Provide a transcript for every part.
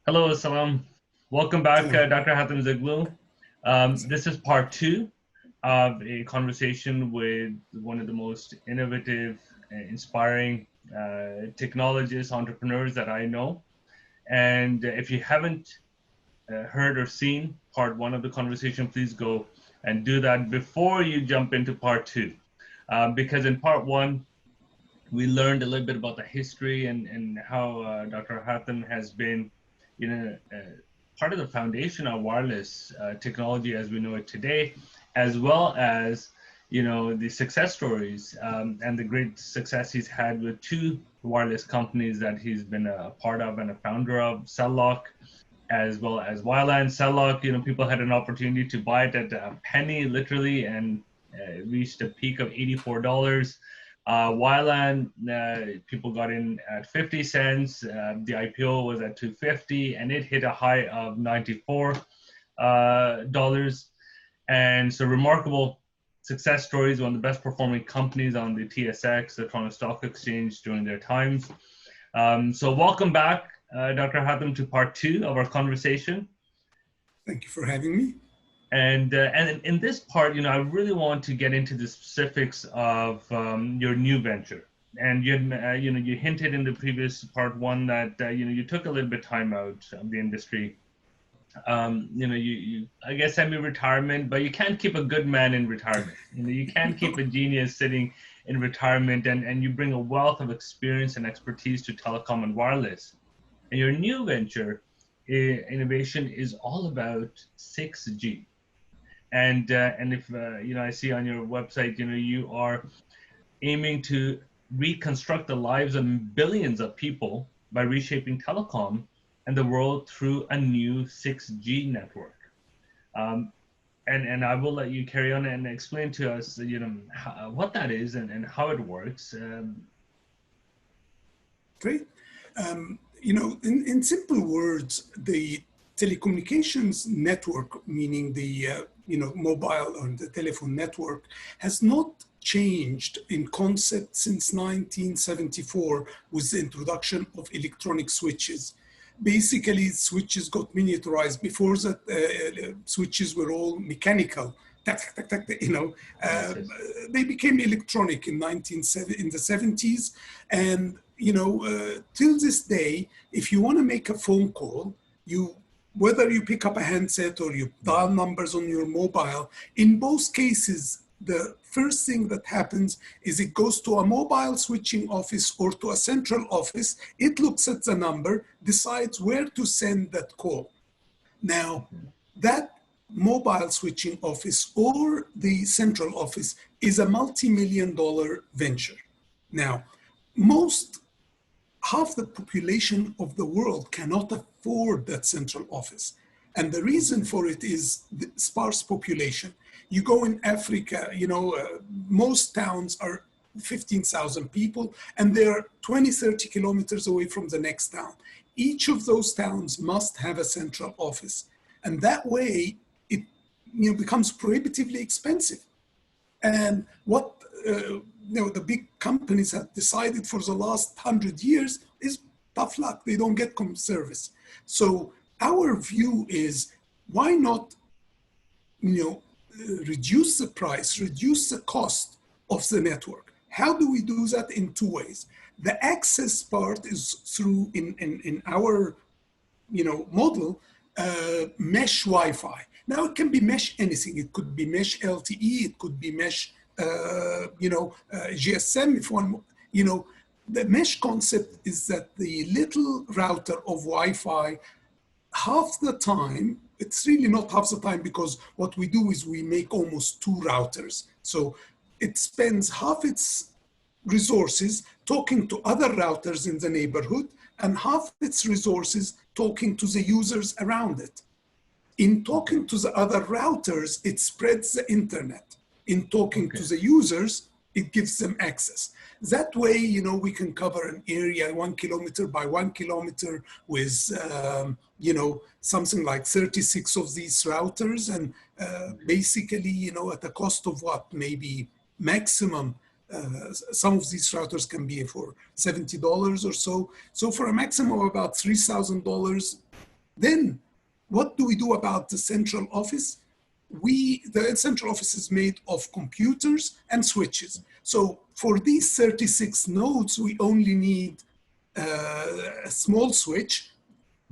Hello, Assalam. Welcome back, Hello. Dr. Hatim Zaghloul. This is part two of a conversation with one of the most innovative, inspiring technologists, entrepreneurs that I know. And if you haven't heard or seen part one of the conversation, please go and do that before you jump into part two. Because in part one, we learned a little bit about the history and how Dr. Hatem has been, part of the foundation of wireless technology as we know it today, as well as the success stories and the great success he's had with two wireless companies that he's been a part of and a founder of, Celllock as well as Wyland. Celllock, people had an opportunity to buy it at a penny, literally, and reached a peak of $84. Wyland, people got in at 50 cents. The IPO was at 250, and it hit a high of $94. And so remarkable success stories, one of the best performing companies on the TSX, the Toronto Stock Exchange, during their times. So welcome back, Dr. Hatem, to part two of our conversation. Thank you for having me. And in this part, I really want to get into the specifics of your new venture. And you hinted in the previous part one that you took a little bit time out of the industry. You I guess semi-retirement, but you can't keep a good man in retirement. You can't keep a genius sitting in retirement, and you bring a wealth of experience and expertise to telecom and wireless. And your new venture, innovation, is all about 6G. And if I see on your website, you are aiming to reconstruct the lives of billions of people by reshaping telecom and the world through a new 6G network. Um, and I will let you carry on and explain to us, what that is and how it works. Great. In simple words, the telecommunications network, meaning the mobile or the telephone network, has not changed in concept since 1974 with the introduction of electronic switches. Basically, switches got miniaturized. Before that, switches were all mechanical. Tack, tack, tack, Yes, yes. they became electronic in in the 70s, and till this day, if you want to make a phone call, whether you pick up a handset or you dial numbers on your mobile, in both cases, the first thing that happens is it goes to a mobile switching office or to a central office. It looks at the number, decides where to send that call. Now, that mobile switching office or the central office is a multi-million-dollar venture. Now, most half the population of the world cannot afford that central office. And the reason for it is the sparse population. You go in Africa, most towns are 15,000 people, and they're 20, 30 kilometers away from the next town. Each of those towns must have a central office. And that way, it becomes prohibitively expensive. And what the big companies have decided for the last 100 years is tough luck. They don't get service. So our view is, why not reduce the price, reduce the cost of the network? How do we do that? In two ways. The access part is through, in our model, mesh Wi-Fi. Now it can be mesh anything. It could be mesh LTE. It could be mesh, GSM. If one, the mesh concept is that the little router of Wi-Fi, half the time, it's really not half the time, because what we do is we make almost two routers. So it spends half its resources talking to other routers in the neighborhood and half its resources talking to the users around it. In talking to the other routers, it spreads the internet. In talking to the users, it gives them access. That way, we can cover an area 1 kilometer by 1 kilometer with, something like 36 of these routers. And basically, at a cost of what, maybe maximum, some of these routers can be for $70 or so. So for a maximum of about $3,000, Then what do we do about the central office? The central office is made of computers and switches. So for these 36 nodes, we only need a small switch,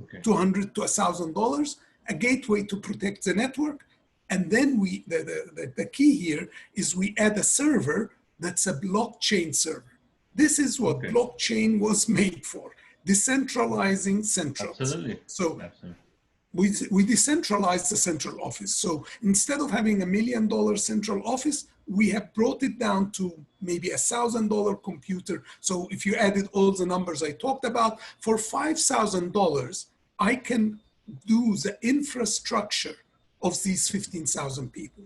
Okay. $200 to $1,000, a gateway to protect the network. And then the key here is we add a server that's a blockchain server. This is what blockchain was made for, decentralizing centrals. Absolutely. So Absolutely. we decentralized the central office. So instead of having $1 million central office, we have brought it down to maybe $1,000 computer. So if you added all the numbers I talked about, for $5,000, I can do the infrastructure of these 15,000 people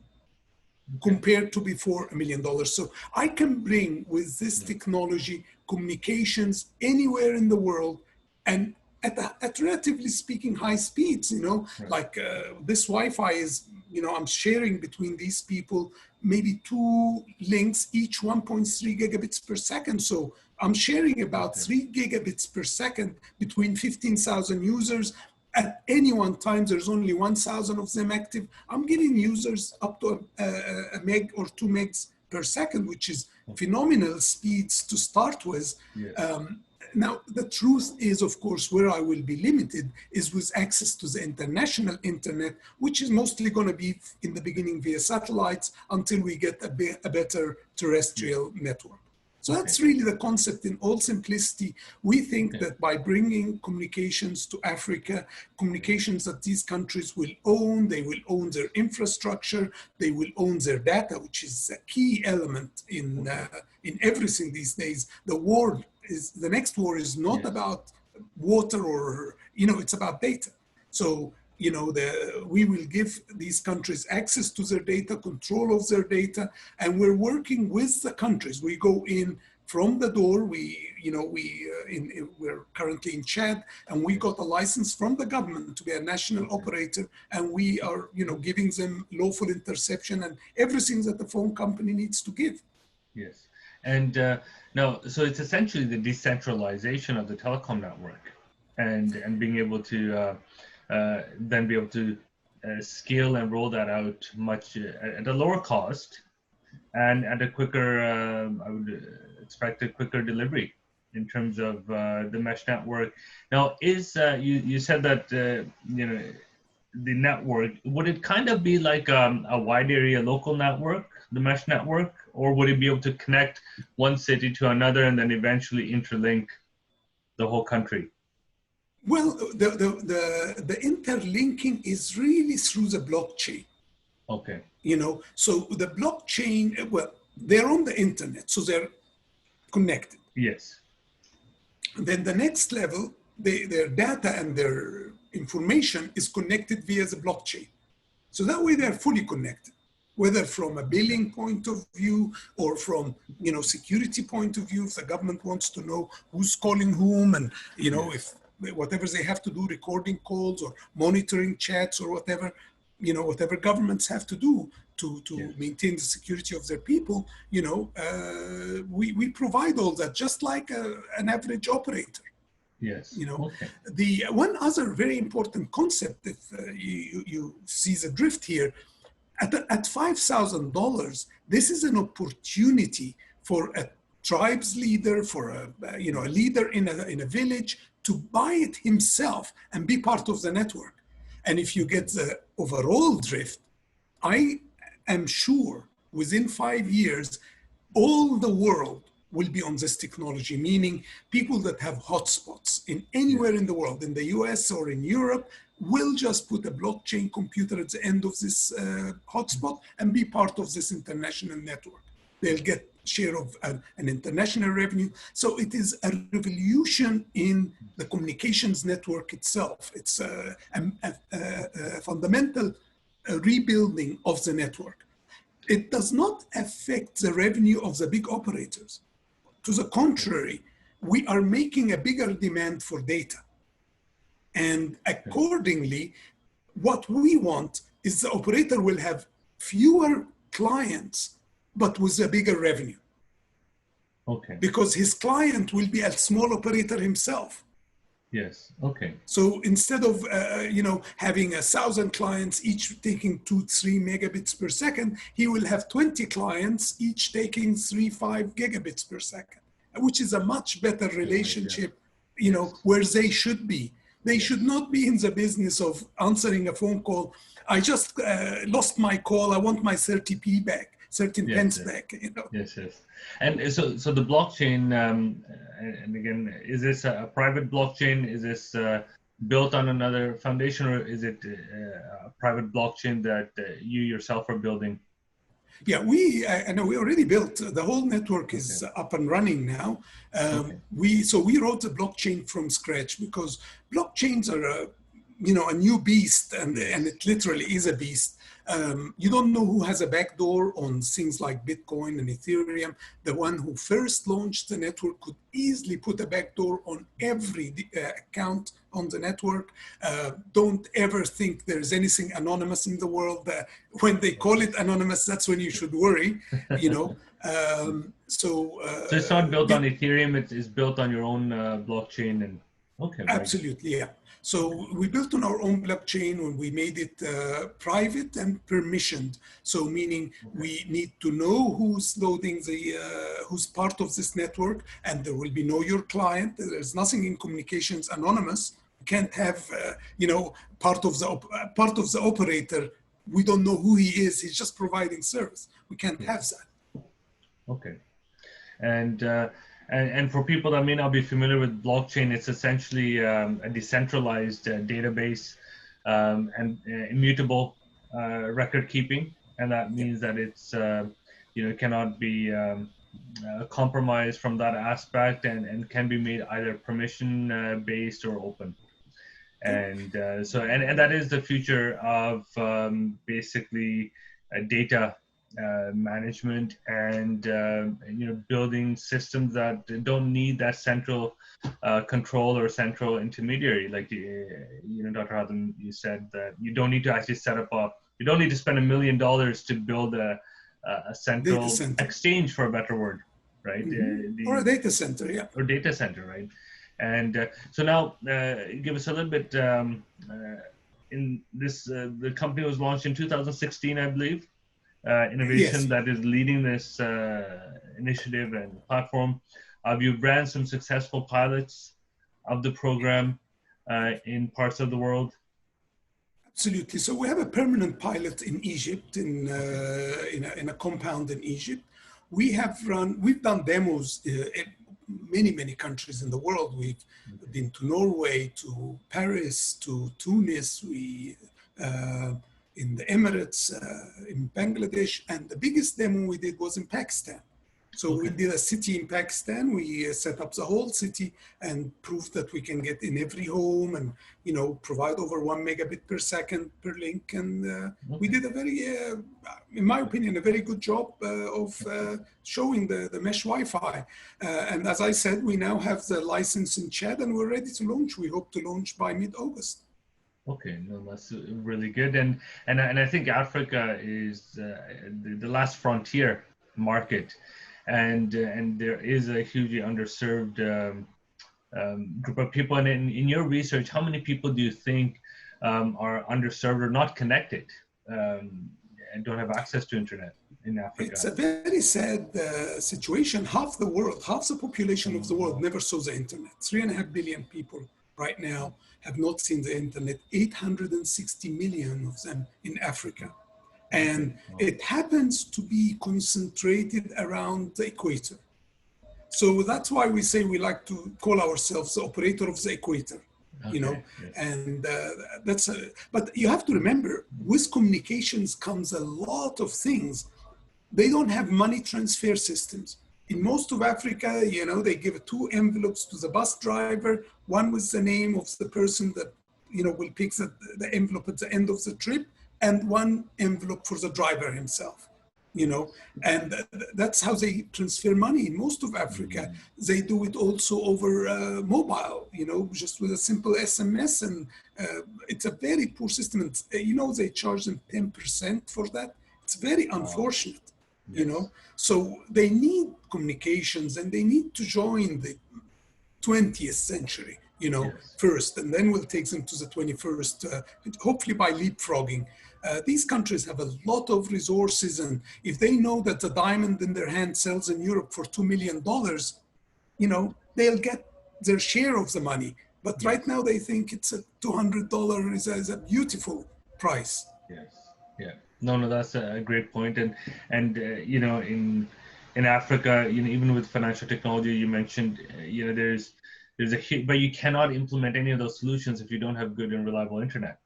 compared to before $1 million. So I can bring with this technology communications anywhere in the world and at relatively speaking high speeds, like this Wi-Fi is, I'm sharing between these people maybe 2 links, each 1.3 gigabits per second. So I'm sharing about 3 gigabits per second between 15,000 users. At any one time, there's only 1,000 of them active. I'm giving users up to a meg or 2 megs per second, which is phenomenal speeds to start with. Yes. Now, the truth is, of course, where I will be limited is with access to the international internet, which is mostly going to be in the beginning via satellites until we get a better terrestrial network. So that's really the concept in all simplicity. We think that by bringing communications to Africa, communications that these countries will own, they will own their infrastructure, they will own their data, which is a key element in everything these days. The next war is not about water or, it's about data. So, we will give these countries access to their data, control of their data, and we're working with the countries. We go in from the door. We're currently in Chad, and we got a license from the government to be a national operator, and we are, giving them lawful interception and everything that the phone company needs to give. Yes, and no, so it's essentially the decentralization of the telecom network, and being able to then be able to scale and roll that out much at a lower cost and at a quicker, I would expect a quicker delivery in terms of the mesh network. Now, you said that the network, would it kind of be like a wide area local network, the mesh network, or would it be able to connect one city to another and then eventually interlink the whole country? Well, the interlinking is really through the blockchain. Okay. So the blockchain, well, they're on the internet, so they're connected. Yes. Then the next level, their data and their information is connected via the blockchain. So that way they're fully connected, whether from a billing point of view or from, security point of view, if the government wants to know who's calling whom and, if whatever they have to do, recording calls or monitoring chats or whatever, whatever governments have to do to maintain the security of their people, we provide all that just like an average operator. Yes. Okay. The one other very important concept, if you see the drift here, at $5,000, this is an opportunity for a tribes leader, for a leader in a village to buy it himself and be part of the network. And if you get the overall drift, I am sure within 5 years, all the world will be on this technology, meaning people that have hotspots in anywhere in the world, in the US or in Europe, will just put a blockchain computer at the end of this hotspot and be part of this international network. They'll get share of an international revenue. So it is a revolution in the communications network itself. It's a fundamental rebuilding of the network. It does not affect the revenue of the big operators. To the contrary, we are making a bigger demand for data. And accordingly, what we want is the operator will have fewer clients, but with a bigger revenue. Okay. Because his client will be a small operator himself. Yes. Okay. So instead of having 1,000 clients each taking 2-3 megabits per second, he will have 20 clients each taking 3-5 gigabits per second, which is a much better Right. Yeah. relationship, Yes. where they should be. They should Yes. not be in the business of answering a phone call. I just lost my call. I want my 30p back, 13 Yes. pence Yes. back. Yes, yes. And so the blockchain, and again, is this a private blockchain? Is this built on another foundation, or is it a private blockchain that you yourself are building? Yeah, I know we already built the whole network Okay, is up and running now. okay, We wrote the blockchain from scratch because blockchains are a new beast, and yes, it literally is a beast. You don't know who has a backdoor on things like Bitcoin and Ethereum. The one who first launched the network could easily put a backdoor on every account on the network. Don't ever think there's anything anonymous in the world. When they call okay. it anonymous, that's when you should worry, you know. So it's not built Yeah, on Ethereum; it's built on your own blockchain. And okay, very good. absolutely, yeah. Okay, So we built on our own blockchain when we made it private and permissioned. So meaning okay, we need to know who's loading who's part of this network, and there will be know your client. There's nothing in communications anonymous. We can't have part of the operator. We don't know who he is. He's just providing service. We can't have yes, that. okay. And and for people that may not be familiar with blockchain, it's essentially a decentralized database and immutable record keeping, and that Yeah. means that it's cannot be compromised from that aspect, and can be made either permission based or open. Okay. And and that is the future of basically data management and building systems that don't need that central control or central intermediary, like Dr. Hatim, you said that you don't need to actually set up you don't need to spend $1 million to build a Data central center. exchange, for a better word, right? Or a The data center, yeah. or data center, right? And so now, give us a little bit in this. The company was launched in 2016, I believe. Innovation Yes. that is leading this initiative and platform. You've ran some successful pilots of the program in parts of the world. Absolutely. So we have a permanent pilot in Egypt, Okay. in a compound in Egypt. We've done demos in many countries in the world. We've Okay. been to Norway, to Paris, to Tunis, in the Emirates, in Bangladesh, and the biggest demo we did was in Pakistan. So we Okay. did a city in Pakistan. We set up the whole city and proved that we can get in every home and provide over 1 megabit per second per link. And we Okay. did a very, in my opinion, a very good job of showing the mesh Wi-Fi. And as I said, we now have the license in Chad and we're ready to launch. We hope to launch by mid-August. Okay, no, that's really good, and I think Africa is the last frontier market, and there is a hugely underserved group of people. And in your research, how many people do you think are underserved or not connected and don't have access to internet in It's Africa? a very sad situation. Half the population of the world Oh, never saw the internet. 3.5 billion people right now have not seen the internet, 860 million of them in Africa. okay. And Oh, it happens to be concentrated around the equator. So that's why we say we like to call ourselves the operator of the equator, you okay. know. Yes. And but you have to remember, with communications comes a lot of things. They don't have money transfer systems. In most of Africa, they give two envelopes to the bus driver, one with the name of the person that, will pick the envelope at the end of the trip, and one envelope for the driver himself, and that's how they transfer money in most of Africa. Mm, They do it also over mobile, just with a simple SMS, and it's a very poor system. And, they charge them 10% for that. It's very wow. unfortunate, Yes. So they need communications and they need to join the 20th century. Yes. first, and then we'll take them to the 21st, hopefully by leapfrogging. These countries have a lot of resources, and if they know that the diamond in their hand sells in Europe for $2 million, they'll get their share of the money. But right Yes. now they think it's a $200 is a beautiful price. Yes. Yeah. No, no, that's a great point. And in Africa, even with financial technology, you mentioned, there's but you cannot implement any of those solutions if you don't have good and reliable internet,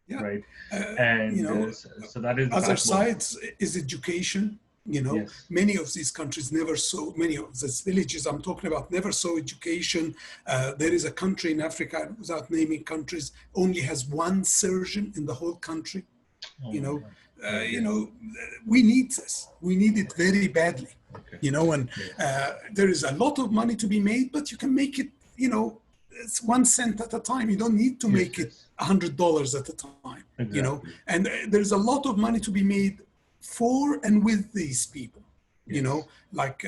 Yeah. right? Uh, you And know, so that is the Other backbone. sides is education. Yes. Many of these countries never saw, many of these villages I'm talking about never saw education. There is a country in Africa, without naming countries, only has one surgeon in the whole country. Oh You my know, God. Right. Yeah. we need this. We need it Yes. very badly. Okay. And Yes. there is a lot of money to be made, but you can make it. It's 1 cent at a time. You don't need to Yes. make it Yes. $100 at a time. Exactly. And there's a lot of money to be made for and with these people. Yes. Like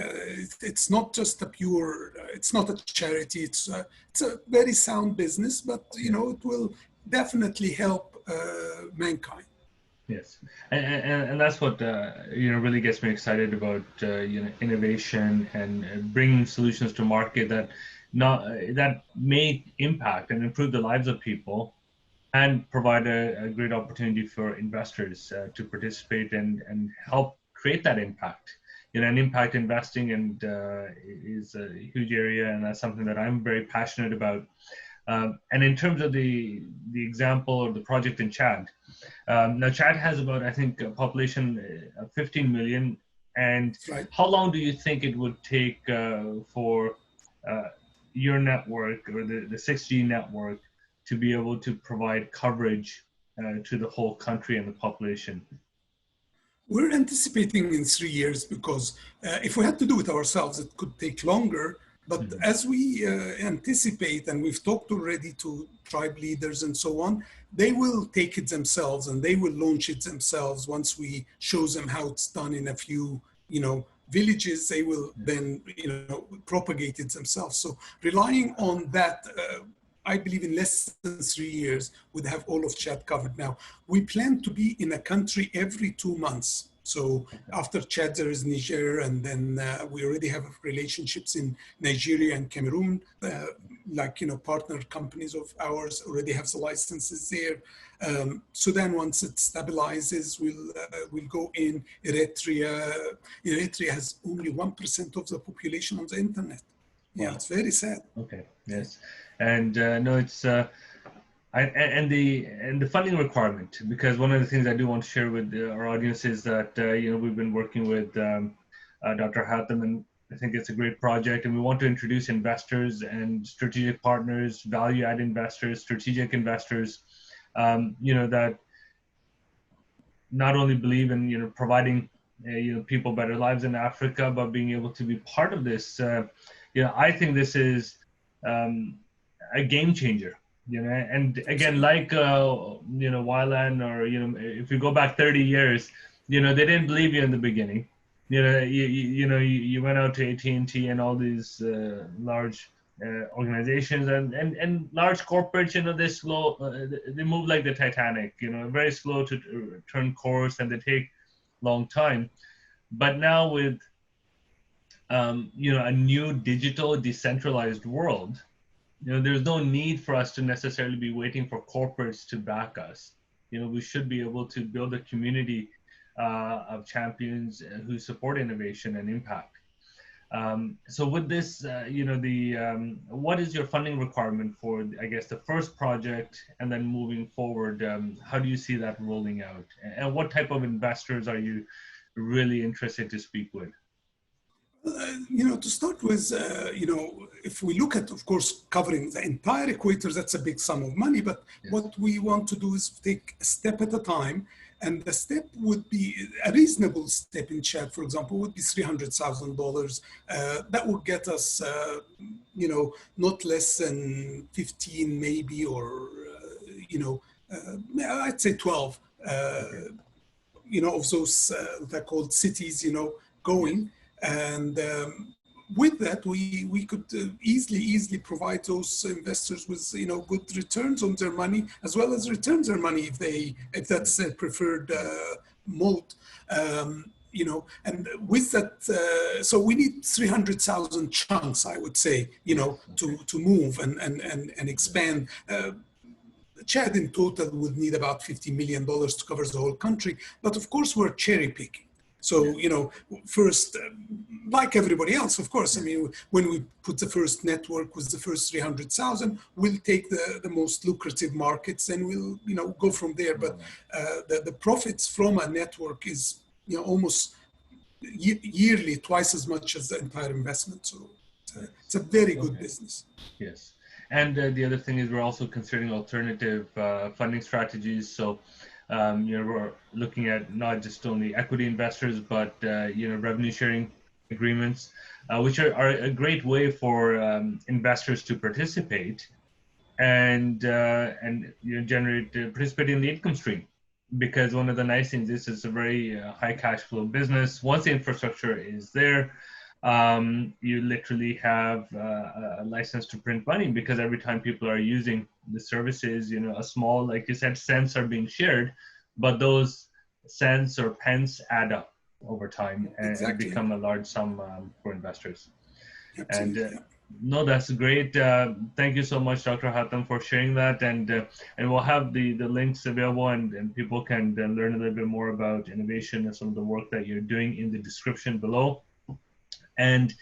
it's not just a pure. It's not a charity. It's a very sound business, but Yeah. it will definitely help mankind. Yes, and that's what really gets me excited about innovation and bringing solutions to market that may impact and improve the lives of people and provide a great opportunity for investors to participate and help create that impact. And impact investing is a huge area, and that's something that I'm very passionate about. And in terms of the example or the project in Chad, now Chad has about, I think, a population of 15 million. And Right. how long do you think it would take for uh, your network or the 6G network to be able to provide coverage to the whole country and the population? We're anticipating in 3 years because if we had to do it ourselves, it could take longer. But Mhm. as we anticipate, and we've talked already to tribe leaders and so on, they will take it themselves and they will launch it themselves. Once we show them how it's done in a few, villages, they will then, propagate it themselves. So relying on that, I believe in less than 3 years, would have all of Chad covered. Now, we plan to be in a country every 2 months. So after Chad, there is Niger, and then we already have relationships in Nigeria and Cameroon. Partner companies of ours already have the licenses there. Sudan, once it stabilizes, will go in. Eritrea has only 1% of the population on the internet. Yeah, Wow. it's very sad. Okay. Yes. And no, it's and the funding requirement, because one of the things I do want to share with our audience is that we've been working with Dr. Hatim, and I think it's a great project, and we want to introduce investors and strategic partners, value-add investors, strategic investors, that not only believe in providing people better lives in Africa, but being able to be part of this. I think this is a game changer. And again, Absolutely. like Wyland, or if you go back 30 years, they didn't believe you in the beginning. You went out to AT&T and all these large organizations and large corporates. They move like the Titanic. Very slow to turn course, and they take long time. But now with a new digital decentralized world, there's no need for us to necessarily be waiting for corporates to back us. We should be able to build a community of champions who support innovation and impact. So with this, what is your funding requirement for, I guess, the first project, and then moving forward, how do you see that rolling out? And what type of investors are you really interested to speak with? To start with, if we look at, of course, covering the entire equator, that's a big sum of money. But Yes. what we want to do is take a step at a time. And the step would be a reasonable step in Chad, for example, would be $300,000. That would get us, not less than 15, maybe, or, I'd say 12, Okay. of those, they're called cities, Yes. going. And with that, we could easily provide those investors with good returns on their money, as well as returns their money if that's their preferred mode. And with that, so we need 300,000 chunks, I would say, to move and expand. Chad in total would need about $50 million to cover the whole country. But of course, we're cherry picking. So, first, like everybody else, of course, I mean, when we put the first network with the first 300,000, we'll take the most lucrative markets and we'll, go from there. But the profits from a network is, almost yearly, twice as much as the entire investment. So it's a very good business. Yes. And the other thing is we're also considering alternative funding strategies. So, we're looking at not just only equity investors, but, revenue sharing agreements, which are a great way for investors to participate and generate, participate in the income stream. Because one of the nice things is it's a very high cash flow business. Once the infrastructure is there, you literally have a license to print money, because every time people are using the services, a small, like you said, cents are being shared, but those cents or pence add up over time and become a large sum for investors. Absolutely. And no, that's great. Thank you so much, Dr. Hatim, for sharing that. And we'll have the links available, and people can learn a little bit more about innovation and some of the work that you're doing in the description below. And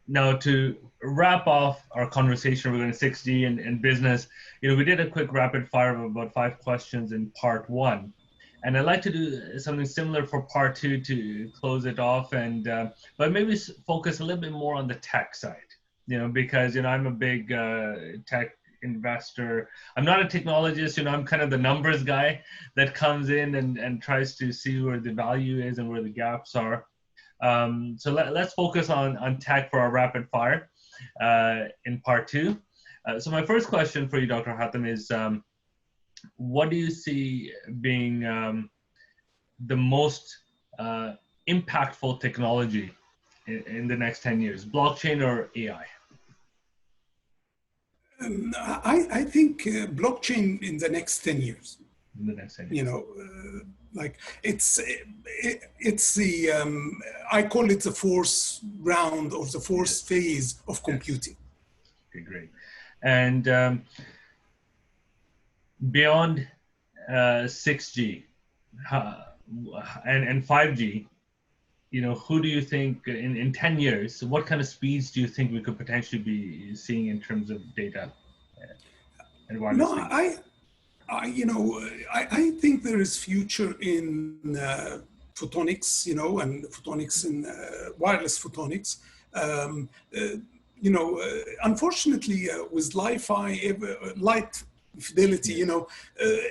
now to wrap off our conversation regarding 6G and business, we did a quick rapid fire of about 5 questions in part 1. And I'd like to do something similar for part 2 to close it off, and but maybe focus a little bit more on the tech side, because, I'm a big tech investor. I'm not a technologist, I'm kind of the numbers guy that comes in and tries to see where the value is and where the gaps are. So let's focus on tech for our rapid fire in part 2. So my first question for you, Dr. Hatim, is what do you see being the most impactful technology in the next 10 years, blockchain or AI? I think blockchain in the next 10 years. In the next 10 years. Like it's the I call it the fourth round or the fourth phase of computing. Okay, great. And beyond 6G and 5G, who do you think in 10 years, what kind of speeds do you think we could potentially be seeing in terms of data and wireless speeds? I think there is future in photonics, and photonics in wireless photonics. Unfortunately, with light fidelity,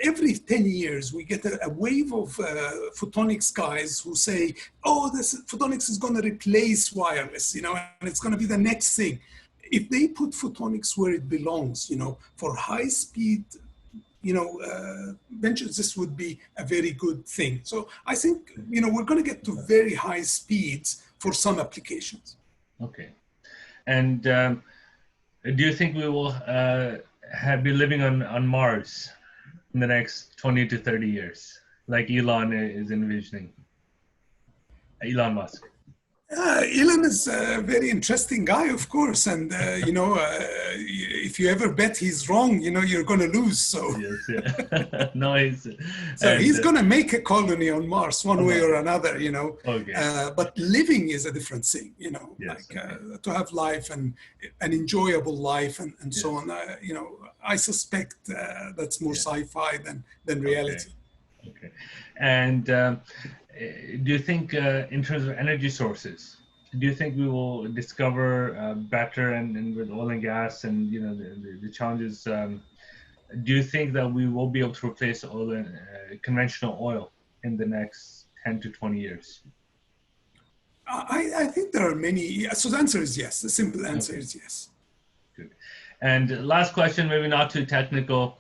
every 10 years we get a wave of photonics guys who say, oh, this photonics is going to replace wireless, and it's going to be the next thing. If they put photonics where it belongs, for high speed, ventures, this would be a very good thing. So I think, we're going to get to very high speeds for some applications. Okay. And do you think we will be living on Mars in the next 20 to 30 years, like Elon is envisioning? Elon Musk. Elon is a very interesting guy, of course, and if you ever bet he's wrong, you're going to lose. So yes, yeah. No, he's going to make a colony on Mars one way or another, Okay. But living is a different thing, Yes, to have life and an enjoyable life and yes. so on. I suspect that's more sci-fi than reality. Okay. And do you think, in terms of energy sources, do you think we will discover better and with oil and gas and the challenges? Do you think that we will be able to replace oil and conventional oil in the next 10 to 20 years? I think there are many. So the answer is yes. The simple answer is yes. Good. And last question, maybe not too technical.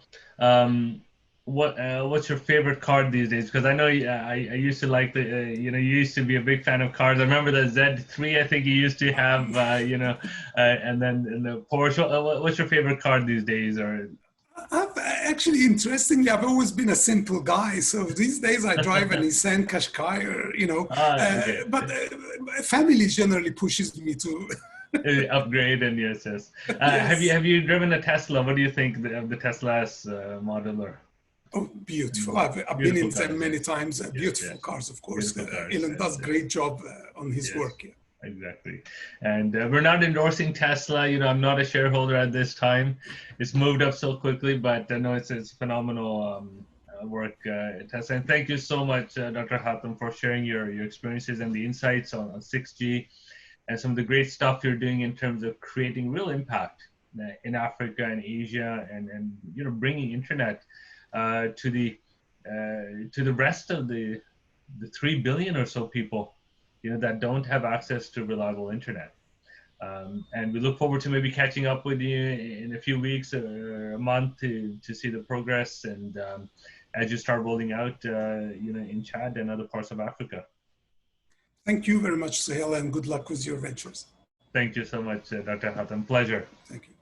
what's your favorite card these days? Because I know I used to like the you used to be a big fan of cars. I remember the Z3. I think you used to have and then in the Porsche. What's your favorite card these days? Or Actually, interestingly, I've always been a simple guy. So these days I drive a Nissan Qashqai, okay. but family generally pushes me to, Upgrade and yes, yes. yes. Have you driven a Tesla? What do you think of the Tesla's model or Oh, beautiful. I've been beautiful in them cars? Yes, many times. yes, Beautiful yes. cars, of course. Beautiful cars. Elon does And great job on his yes, work. Yeah. exactly. And we're not endorsing Tesla. I'm not a shareholder at this time. It's moved up so quickly, but no, it's phenomenal work, Tesla. And thank you so much, Dr. Hatem, for sharing your experiences and the insights on 6G and some of the great stuff you're doing in terms of creating real impact in Africa and Asia, and bringing internet to the rest of the 3 billion or so people that don't have access to reliable internet. And we look forward to maybe catching up with you in a few weeks or a month to see the progress and as you start rolling out in Chad and other parts of Africa. Thank you very much, Sahel, and good luck with your ventures. Thank you so much, Dr. Hatem. Pleasure. Thank you.